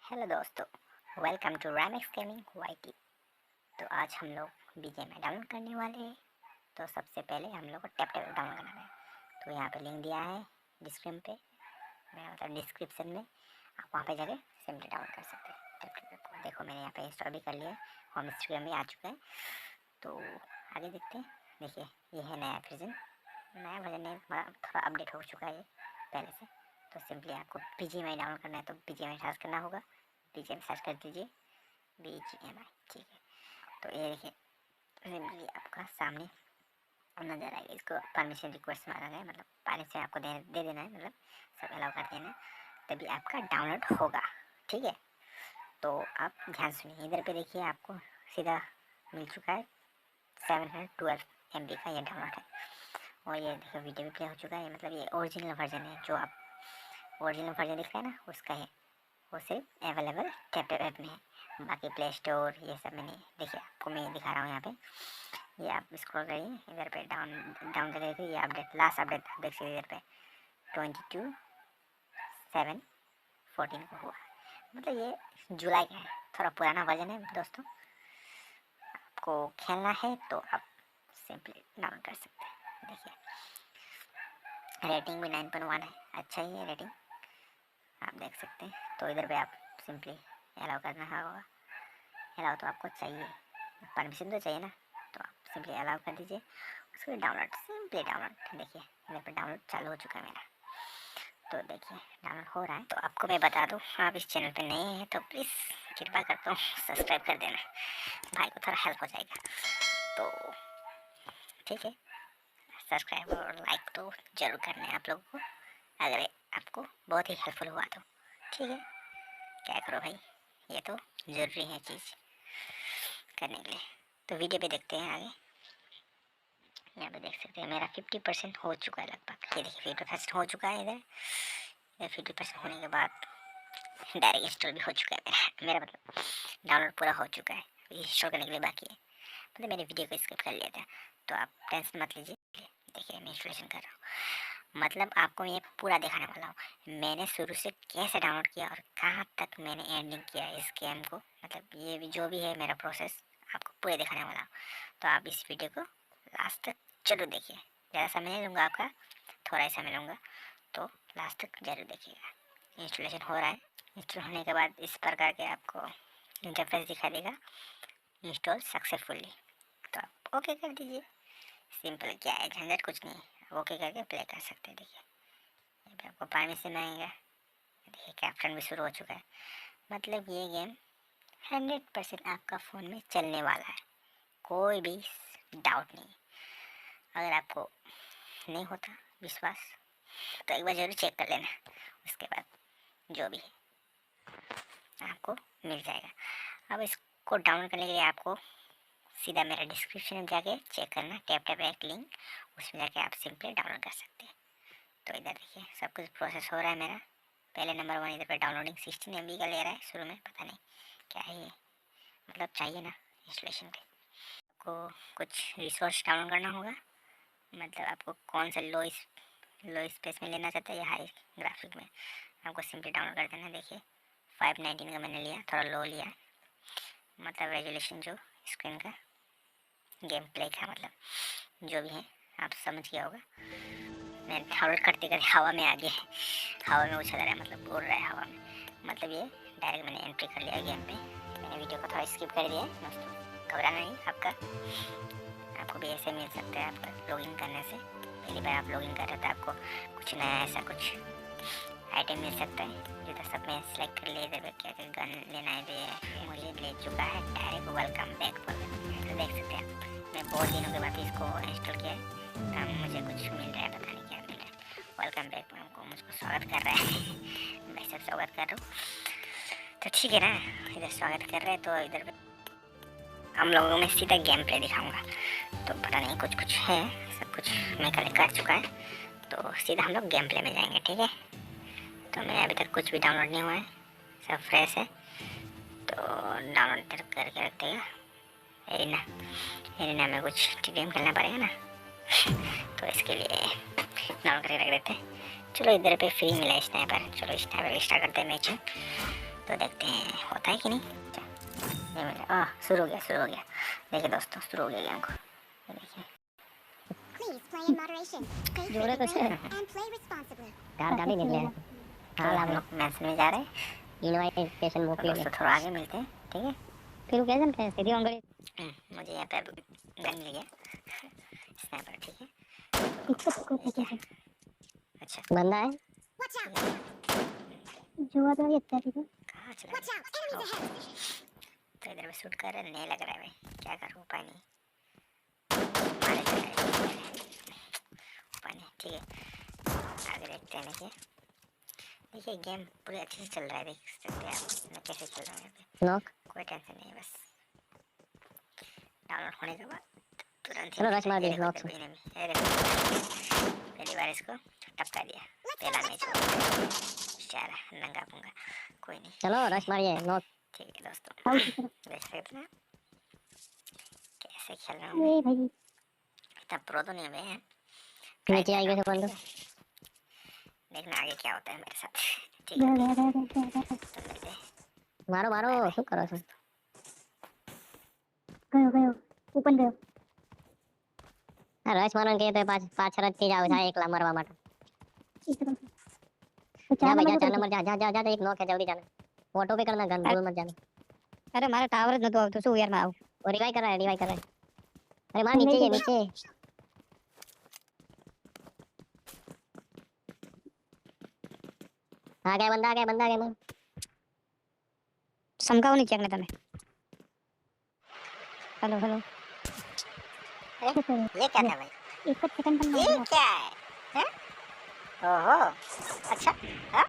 Hello दोस्तों, welcome to रैमिक्स gaming YT. तो आज हम लोग बीजीएमआई डाउनलोड करने वाले हैं। तो सबसे पहले हम लोग को टैप टैप डाउनलोड करना है। तो यहाँ पे लिंक दिया है डिस्क्रिप्शन पे, मतलब डिस्क्रिप्शन में। आप वहाँ पे जाके सिंपली डाउनलोड कर सकते हैं टैप टैप को। देखो मैंने यहाँ पे इंस्टॉल भी कर लिया है, होम स्क्रीन में आ चुका है। तो आगे देखते हैं। देखिए ये है नया वर्जन है, थोड़ा अपडेट हो चुका है पहले से। तो सिंपली आपको बीजीएमआई डाउनलोड करना है तो बीजीएमआई सर्च करना होगा। बीजीएमआई सर्च कर दीजिए, बीजीएमआई, ठीक है। तो ये देखिए सिंपली आपका सामने नजर आएगा। इसको परमिशन रिक्वेस्ट मांगा गया है, मतलब परमिशन आपको दे देना है, मतलब सब अलाउ कर देना है, तभी आपका डाउनलोड होगा, ठीक है। तो आप ध्यान सुनिए, इधर पे देखिए आपको सीधा मिल चुका है 712 MB का ये डाउनलोड है। और ये देखिए वीडियो भी प्ले हो चुका है, मतलब ये ओरिजिनल वर्जन है। जो आप ओरिजिनल वर्जन दिख रहा है ना, उसका है। वो सिर्फ अवेलेबल टैप ऐप में है, बाकी प्ले स्टोर ये सब में नहीं। देखिए आपको मैं दिखा रहा हूँ यहाँ पे। ये आप स्क्रॉल करिए इधर पे, डाउन डाउन करिए, ये अपडेट लास्ट अपडेट आप देख सकते इधर पे 22/7/14 को हुआ। मतलब ये जुलाई का है, थोड़ा पुराना वर्जन है दोस्तों। आपको खेलना है तो आप सिंपली डाउनलोड कर सकते हैं। देखिए रेटिंग भी 9.1 है, अच्छा ही है रेटिंग, आप देख सकते हैं। तो इधर पे आप सिंपली अलाउ करना होगा। अलाउ तो आपको चाहिए, परमिशन तो चाहिए ना, तो आप सिंपली अलाउ कर दीजिए। उसके डाउनलोड, सिंपली डाउनलोड। देखिए मेरे पे डाउनलोड चालू हो चुका है मेरा। तो देखिए डाउनलोड हो रहा है। तो आपको मैं बता दूँ, आप इस चैनल पे नए हैं तो प्लीज़ कृपा करता हूँ सब्सक्राइब कर देना, भाई को थोड़ा हेल्प हो जाएगा। तो ठीक है, सब्सक्राइब और लाइक तो ज़रूर करना है आप लोगों को, अगर आपको बहुत ही हेल्पफुल हुआ तो। ठीक है, क्या करो भाई, ये तो ज़रूरी है चीज़ करने के लिए। तो वीडियो पे देखते हैं आगे। यहाँ पे देख सकते हैं मेरा 50% हो चुका है लगभग। ये देखिए 50% हो चुका है इधर। 50% होने के बाद डायरेक्ट इंस्टॉल भी हो चुका है मेरा मतलब डाउनलोड पूरा हो चुका है। इंस्टॉल करने के लिए बाकी है, मतलब मैंने वीडियो को स्किप कर लिया था। तो आप टेंशन मत लीजिए। देखिए मैं इंस्टॉलेशन कर रहा हूँ, मतलब आपको ये पूरा दिखाने वाला हूँ मैंने शुरू से कैसे डाउनलोड किया और कहाँ तक मैंने एंडिंग किया इस गेम को। मतलब ये भी जो भी है मेरा प्रोसेस आपको पूरे दिखाने वाला हूँ। तो आप इस वीडियो को लास्ट तक जरूर देखिए। ज़्यादा समय नहीं लूँगा आपका, थोड़ा ही समय लूँगा, तो लास्ट तक जरूर देखिएगा। इंस्टॉलेशन हो रहा है। इंस्टॉल होने के बाद इस प्रकार के आपको इंटरफेस दिखा देगा, इंस्टॉल सक्सेसफुली। तो आप ओके कर दीजिए। सिंपल, क्या है, झंझट कुछ नहीं है। ओके करके प्ले कर सकते हैं। देखिए यहाँ पे आपको परमिशन मांगेगा। देखिए कैप्शन भी शुरू हो चुका है। मतलब ये गेम 100% आपका फ़ोन में चलने वाला है, कोई भी डाउट नहीं। अगर आपको नहीं होता विश्वास तो एक बार जरूर चेक कर लेना, उसके बाद जो भी है आपको मिल जाएगा। अब इसको डाउनलोड करने के लिए आपको सीधा मेरा डिस्क्रिप्शन में जाके चेक करना, टैप टैप एक लिंक, उसमें जाके आप सिंपली डाउनलोड कर सकते हैं। तो इधर देखिए सब कुछ प्रोसेस हो रहा है मेरा। पहले नंबर 1 इधर पे डाउनलोडिंग 16 MB का ले रहा है शुरू में, पता नहीं क्या है ये, मतलब चाहिए ना इंस्टॉलेशन पे। आपको कुछ रिसोर्स डाउनलोड करना होगा, मतलब आपको कौन सा लो स्पेस में लेना चाहता है या हाई ग्राफिक में, आपको सिंपली डाउनलोड कर देना। देखिए 519 का मैंने लिया, थोड़ा लो लिया, मतलब रेजोल्यूशन जो स्क्रीन का गेम प्ले का, मतलब जो भी है आप समझ गया होगा। मैं डाउनलोड करते करते हवा में आ गया, हवा में उछल रहा है, मतलब उड़ रहा है हवा में। मतलब ये डायरेक्ट मैंने एंट्री कर लिया गेम पे। मैंने वीडियो को थोड़ा स्किप कर दिया दोस्तों, घबराना नहीं, आपको भी ऐसे मिल सकता है। आपका लॉगिन करने से पहली बार आप लॉगिन कर रहे तो आपको कुछ नया ऐसा कुछ आइटम मिल सकता है। जो तो सब मैं सिलेक्ट कर लिया। इधर क्या क्या गन लेना है, मुझे ले चुका है डायरेक्ट वेलकम बैक पर। तो देख सकते हैं मैं बहुत दिनों के बाद इसको इंस्टॉल किया है, तो मुझे कुछ मिल रहा है, पता नहीं क्या मिल रहा है। वेलकम बैक पर हमको मुझको स्वागत कर रहा है मैं सब स्वागत कर रहा हूँ, तो ठीक है ना। इधर स्वागत कर रहे हैं, तो इधर हम लोगों में सीधा गेम प्ले दिखाऊंगा। तो पता नहीं कुछ कुछ है, सब कुछ मैं कलेक्ट कर चुका है, तो सीधा हम लोग गेम प्ले में जाएंगे, ठीक है। तो मैं अभी तक कुछ भी डाउनलोड नहीं हुआ है, सब फ्रेश है। तो डाउनलोड करके रखते हैं। एरिना में कुछ गेम खेलना पड़ेगा ना तो इसके लिए डाउनलोड करके रख देते हैं। चलो इधर पे फ्री मिला स्नाइपर, चलो स्नाइपर स्टार्ट करते हैं मैच। तो देखते हैं होता है कि नहीं। ये मेरा शुरू हो गया। देखिए दोस्तों, शुरू हो गया गेम को। ये देखिए जोरे तो छे गाड़ी निकले हाँ हम लोग मैच में जा रहे हैं। इनवाइटेशन तो मोकले दोस्तों थोड़ा आगे मिलते हैं, ठीक है। फिर कैसे थे सीधी अंगड़ी मुझे यहाँ पे गन मिल गया, स्नाइपर, ठीक है। ये क्या है? अच्छा बंदा है जो आता है अच्छा ठीक है कहाँ चला गया? तो इधर में शूट कर रहे, नहीं लग रहा है भाई, क्या करूँ, उपाय नहीं, मारे चला गया, उपाय नहीं, ठीक है। आगे देखते हैं। देखिए गेम पूरे अच्छे से चल रहा है, देख सकते हैं आप मैं कैसे चल रहा हूँ यहाँ पे। नॉक कोई टेंशन नहीं है, बस डाउनलोड होने के बाद तुरंत चलो रश मार ये दी देखो नॉक इधर से भी enemy, ये देखो पहली बार इसको टपका दिया, पहला मैच बेचारा नंगा पुंगा, कोई नहीं। चलो रश मारिए नॉक ठीक है दोस्तों, देख सकते हैं कैसे खेल रहा हूँ मैं। इतना प्रो तो नहीं हुए हैं, नीचे आई गए बंदा देखना आगे क्या होता है मेरे साथ। ठीक है तो मिलते हैं। मारो मारो શું કરો છો ગયો ઓપન ગયો આ રશ મારવાનું કે તો પાછળ જ થી જાવ જાય એકલા મરવા માટે તો जा 4 भाई जा नंबर 4 नंबर जा एक नॉक है जल्दी जाना ऑटो पे करना गन भूल मत जाना અરે મારે ટાવર જ નતો આવતો શું યાર માં આવ वो रिवाइव कर रहा है अरे मार नीचे ये नीचे आ गया बंदा मन સમકાવ ની ચેક ને તમે हेलो ये क्या था भाई, एक सेकंड पर ये क्या है? ओहो अच्छा हाँ?